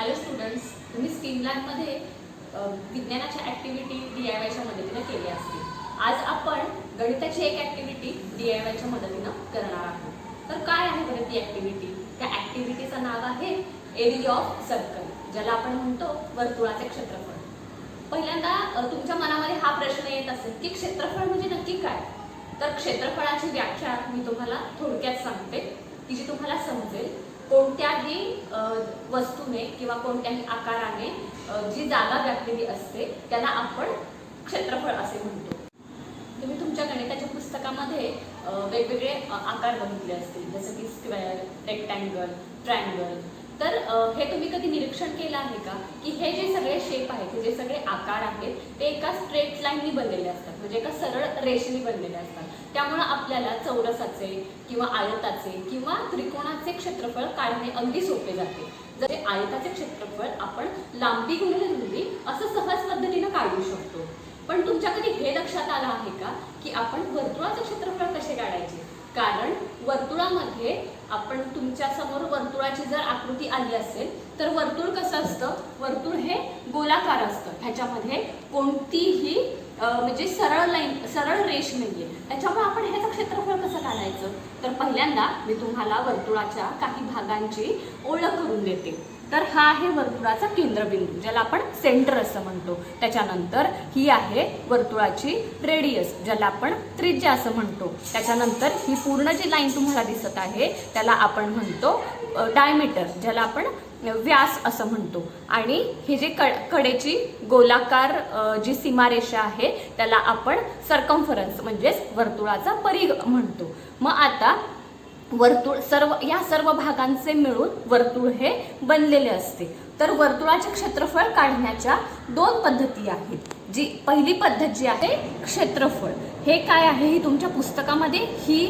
Hello students, तुम्ही steam लॅबमध्ये विज्ञानाच्या ॲक्टिव्हिटी DIYच्या मदतीनं केली असतील. आज आपण गणिताची एक ॲक्टिव्हिटी DIYच्या मदतीनं करणार आहोत. तर काय आहे बरं ती ॲक्टिव्हिटी? त्या ॲक्टिव्हिटीचं नाव आहे एरिया ऑफ सर्कल, ज्याला आपण म्हणतो वर्तुळाचे क्षेत्रफळ. पहिल्यांदा तुमच्या मनामध्ये हा प्रश्न येत असेल की क्षेत्रफळ म्हणजे नक्की काय? तर क्षेत्रफळाची व्याख्या मी तुम्हाला थोडक्यात सांगते, की जी तुम्हाला समजेल. कोणत्याही वस्तूने किंवा कोणत्याही आकाराने जी जागा व्यापलेली असते त्याला आपण क्षेत्रफळ असे म्हणतो. तुम्ही तुमच्या गणिताच्या पुस्तकामध्ये वेगवेगळे आकार बघितले असतील, जसं की स्क्वेअर, रेक्टँगल, ट्रायंगल. तर हे तुम्ही कधी निरीक्षण केलं आहे का की हे जे सगळे शेप आहेत, हे जे सगळे आकार आहेत, ते एका स्ट्रेट लाईननी बनलेले असतात, म्हणजे एका सरळ रेषेने बनलेले असतात. त्यामुळे आपल्याला चौरसाचे किंवा आयताचे किंवा त्रिकोणाचे क्षेत्रफळ काढणे अगदी सोपे जाते. जर आयताचे क्षेत्रफळ आपण लांबी गुणिले रुंदी असं सहज पद्धतीने काढू शकतो. पण तुमच्या कधी हे लक्षात आलं आहे का की आपण वर्तुळाचे क्षेत्रफळ कसे काढायचे? कारण वर्तुळामध्ये आपण तुमच्या समोर वर्तुळाची जर आकृती आली असेल तर वर्तुळ कसं असतं? वर्तुळ हे गोलाकार असतं. ह्याच्यामध्ये कोणतीही म्हणजे सरळ रेष नाहीये. त्याच्यामुळे आपण ह्याचं क्षेत्रफळ कसं काढायचं? तर पहिल्यांदा मी तुम्हाला वर्तुळाच्या काही भागांची ओळख करून देते. तर हा आहे वर्तुळाचा केंद्रबिंदू, ज्याला आपण सेंटर असं म्हणतो. त्याच्यानंतर ही आहे वर्तुळाची रेडियस, ज्याला आपण त्रिज्या असं म्हणतो. त्याच्यानंतर ही पूर्ण जी लाईन तुम्हाला दिसत आहे त्याला आपण म्हणतो डायमीटर, ज्याला आपण व्यास असं म्हणतो. आणि हे जे कडेची गोलाकार जी सीमारेषा आहे त्याला आपण सर्कम्फरन्स म्हणजेच वर्तुळाचा परिघ म्हणतो. मग आता वर्तुळ या सर्व भागांचे मिळून वर्तुळ हे बनलेले असते. तर वर्तुळाचे क्षेत्रफळ काढण्याच्या दोन पद्धती आहेत. जी पहिली पद्धत जी आहे क्षेत्रफळ, हे काय आहे ही तुमच्या पुस्तकामध्ये ही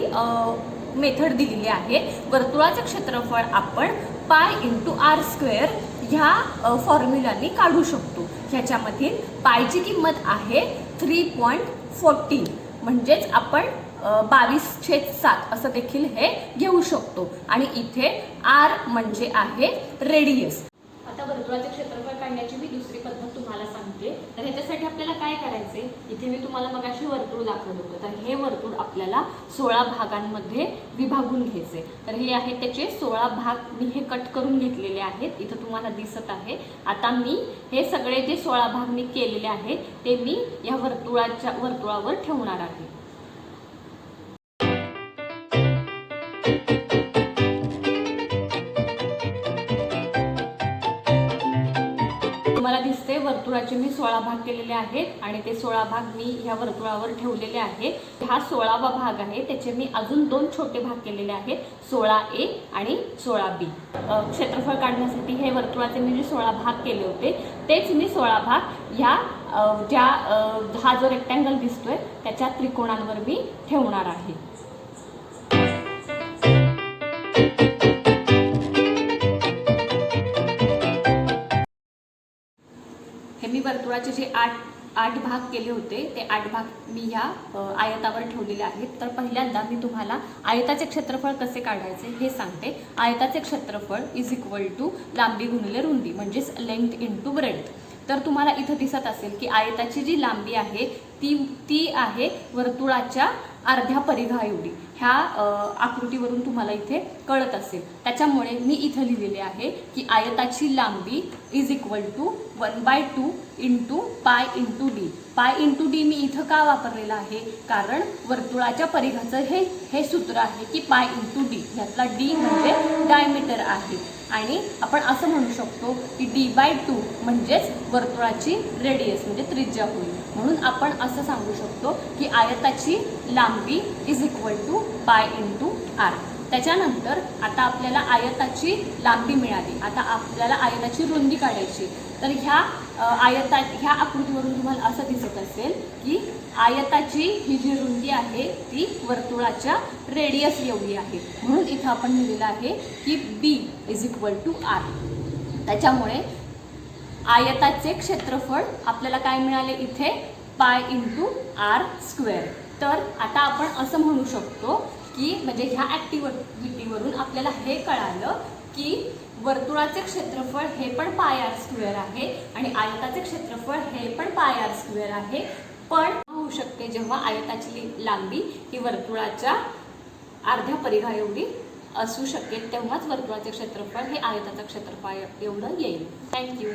मेथड दिलेली आहे. वर्तुळाचे क्षेत्रफळ आपण पाय इंटू आर स्क्वेअर ह्या फॉर्म्युलाने काढू शकतो. ह्याच्यामधील पायची किंमत आहे 3.14, म्हणजेच आपण 22/7 असं देखील हे घेऊ शकतो. आणि इथे आर म्हणजे आहे रेडियस. आता वर्तुळाचे क्षेत्रफळ काढण्याची मी दुसरी पद्धत तुम्हाला सांगते. तर ह्याच्यासाठी आपल्याला काय करायचे? इथे मी तुम्हाला मगाशी वर्तुळ दाखवलं होतं. तर हे वर्तुळ आपल्याला 16 भागांमध्ये विभागून घ्यायचे. तर हे आहे त्याचे 16 भाग मी हे कट करून घेतलेले आहेत. इथं तुम्हाला दिसत आहे. आता मी हे सगळे जे 16 भाग मी केलेले आहेत ते मी या वर्तुळावर ठेवणार आहे. तुम्हाला दिसते वर्तुळाचे मी 16 भाग केलेले आहेत आणि ते 16 भाग मी ह्या वर्तुळावर ठेवलेले आहेत. हा 16वा भाग आहे. त्याचे मी अजून दोन छोटे भाग केलेले आहेत, 16A आणि 16B. क्षेत्रफळ काढण्यासाठी हे वर्तुळाचे मी जे 16 भाग केले होते तेच मी 16 भाग ह्या हा जो रेक्टँगल दिसतोय त्याच्या त्रिकोणांवर मी ठेवणार आहे. हे मी वर्तुळाचे जे आठ भाग केले होते ते 8 भाग मी ह्या आयतावर ठेवलेले आहेत. तर पहिल्यांदा मी तुम्हाला आयताचे क्षेत्रफळ कसे काढायचे हे सांगते. आयताचे क्षेत्रफळ इज इक्वल टू लांबी गुणिले रुंदी, म्हणजेच लेंथ इंटू ब्रेड्थ. तर तुम्हाला इथं दिसत असेल की आयताची जी लांबी आहे ती आहे वर्तुळाच्या अर्ध्या परिघा एवढी. ह्या आकृतीवरून तुम्हाला इथे कळत असेल. त्याच्यामुळे मी इथं लिहिलेले आहे की आयताची लांबी is equal to 1/2 into pi into D. Pi into D मी इथं का वापरलेलं आहे? कारण वर्तुळाच्या परिघाचं हे सूत्र आहे की पाय इंटू डी. ह्यातला डी म्हणजे डायमीटर आहे. आणि आपण असं म्हणू शकतो की D/2 म्हणजेच वर्तुळाची रेडियस म्हणजे त्रिज्या होईल. म्हणून आपण असं सांगू शकतो की आयताची लांबी is equal to pi into R. त्याच्यानंतर आता आपल्याला आयताची लांबी मिळाली. आता आपल्याला आयताची रुंदी काढायची. तर ह्या आकृतीवरून तुम्हाला असं दिसत असेल की आयताची ही जी रुंदी आहे ती वर्तुळाच्या रेडियस एवढी आहे. म्हणून इथं आपण लिहिलेलं आहे की B is equal to R. त्याच्यामुळे आयताचे क्षेत्रफळ आपल्याला काय मिळाले इथे? पाय इंटू आर स्क्वेअर. तर आता आपण असं म्हणू शकतो की म्हणजे ह्या ॲक्टिव्हिटीवरून आपल्याला हे कळालं की वर्तुळाचे क्षेत्रफळ हे पण पाय आर स्क्वेअर आहे आणि आयताचे क्षेत्रफळ हे पण पाय आर स्क्वेअर आहे, पण होऊ शकते जेव्हा आयताची लांबी ही वर्तुळाच्या अर्ध्या परिघा एवढी असू शकेल, तेव्हाच वर्तुळाचे क्षेत्रफळ हे आयताचं क्षेत्रफळ एवढं येईल. थँक्यू.